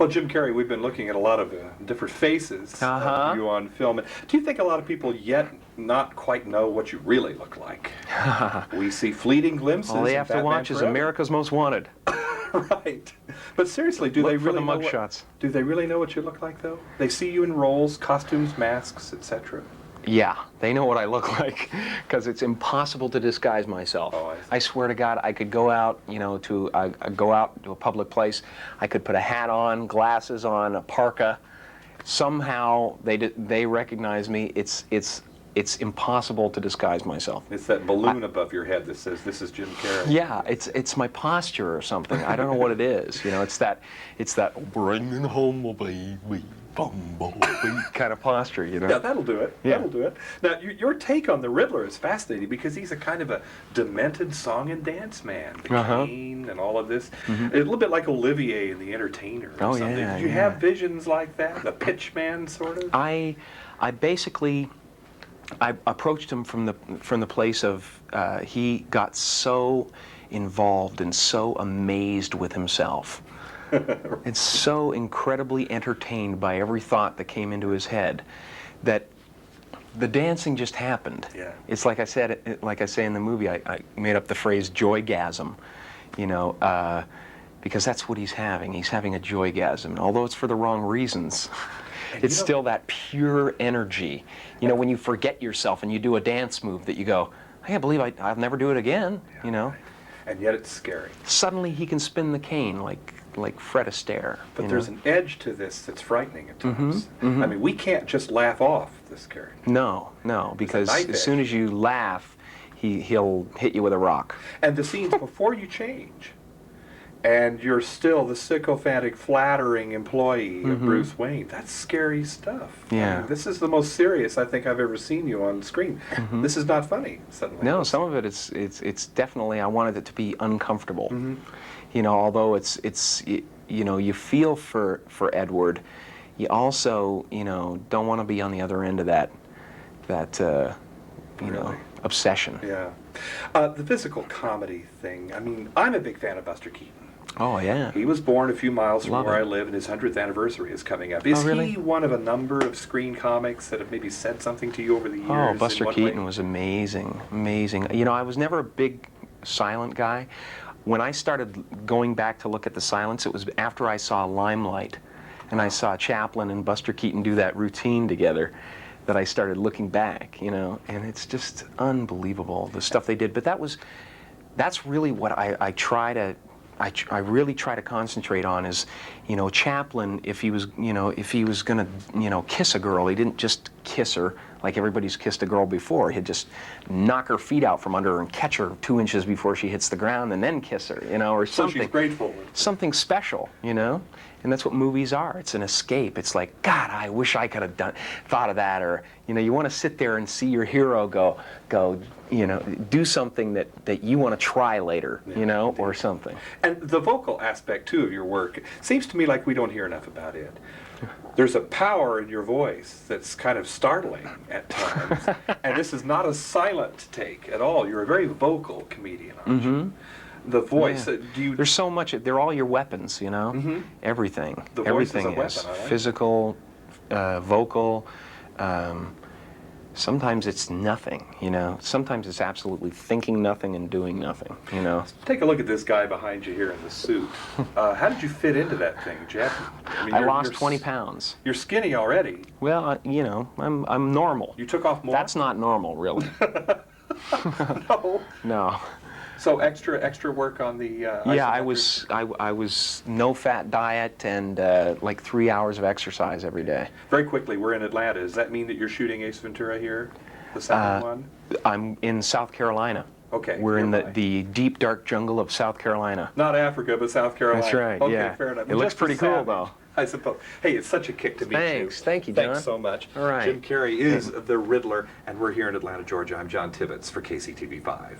Well, Jim Carrey, we've been looking at a lot of different faces of you on film. Do you think a lot of people yet not quite know what you really look like? We see fleeting glimpses. All they have to Batman watch is Forever. America's Most Wanted. Right. But seriously, do they really know do they really know what you look like, though? They see you in roles, costumes, masks, etc. Yeah, they know what I look like, because it's impossible to disguise myself. Oh, I swear to God, I could go out, go out to a public place. I could put a hat on, glasses on, a parka. Somehow they recognize me. It's impossible to disguise myself. It's that balloon above your head that says, "This is Jim Carrey." Yeah, it's my posture or something. I don't know what it is. It's that bringing home a baby, bumblebee kind of posture. Yeah, that'll do it. Yeah. That'll do it. Now, your take on the Riddler is fascinating because he's a kind of a demented song and dance man. The cane and all of this. A little bit like Olivier in The Entertainer or something. Yeah, Did you have visions like that? The pitch man, sort of? I basically I approached him from the place of he got so involved and so amazed with himself and so incredibly entertained by every thought that came into his head that the dancing just happened. Yeah. It's like I said, like I say in the movie, I made up the phrase joygasm, because that's what he's having. He's having a joygasm, although it's for the wrong reasons. It's still that pure energy. When you forget yourself and you do a dance move that you go, I can't believe I'll never do it again, Right. And yet it's scary. Suddenly he can spin the cane like Fred Astaire. But there's an edge to this that's frightening at times. I mean, we can't just laugh off this character. No, because as soon as you laugh, he'll hit you with a rock. And the scenes before you change, and you're still the sycophantic, flattering employee of Bruce Wayne. That's scary stuff. Yeah. I mean, this is the most serious I think I've ever seen you on screen. This is not funny, suddenly. No, some of it it's definitely, I wanted it to be uncomfortable. Although you feel for Edward, you also, don't want to be on the other end of that Really? Obsession. Yeah. The physical comedy thing, I mean, I'm a big fan of Buster Keaton. Oh, yeah. He was born a few miles from Love where it. I live, and his 100th anniversary is coming up. Is really? he one of a number of screen comics that have maybe said something to you over the years? Oh, Buster Keaton way? was amazing, amazing. I was never a big silent guy. When I started going back to look at the silents, it was after I saw Limelight, and I saw Chaplin and Buster Keaton do that routine together, that I started looking back, and it's just unbelievable, the stuff they did. But that's really what I really try to concentrate on is, Chaplin, if he was gonna, kiss a girl, he didn't just kiss her like everybody's kissed a girl before. He'd just knock her feet out from under her and catch her 2 inches before she hits the ground and then kiss her, or something. So she's grateful. Something special, And that's what movies are. It's an escape. It's like, God, I wish I could have thought of that. Or, you want to sit there and see your hero go, do something that you want to try later, or something. And the vocal aspect, too, of your work, seems to me like we don't hear enough about it. There's a power in your voice that's kind of startling at times. And this is not a silent take at all. You're a very vocal comedian, aren't you? The voice, There's so much, they're all your weapons, Everything. The voice Everything is a weapon, I like physical, vocal, sometimes it's nothing, Sometimes it's absolutely thinking nothing and doing nothing, Take a look at this guy behind you here in the suit. How did you fit into that thing, Jeff? I lost 20 pounds. You're skinny already. Well, I'm normal. You took off more? That's not normal, really. No. No. So extra work on the yeah, I was no fat diet and like 3 hours of exercise every day. Very quickly, we're in Atlanta. Does that mean that you're shooting Ace Ventura here, the second one? I'm in South Carolina. Okay. We're in the deep dark jungle of South Carolina. Not Africa, but South Carolina. That's right. Okay, yeah. fair enough. It looks pretty cool, though. I suppose. Hey, it's such a kick to meet you. Thanks. Thank you, John. Thanks so much. All right. Jim Carrey is the Riddler, and we're here in Atlanta, Georgia. I'm John Tibbetts for KCTV5.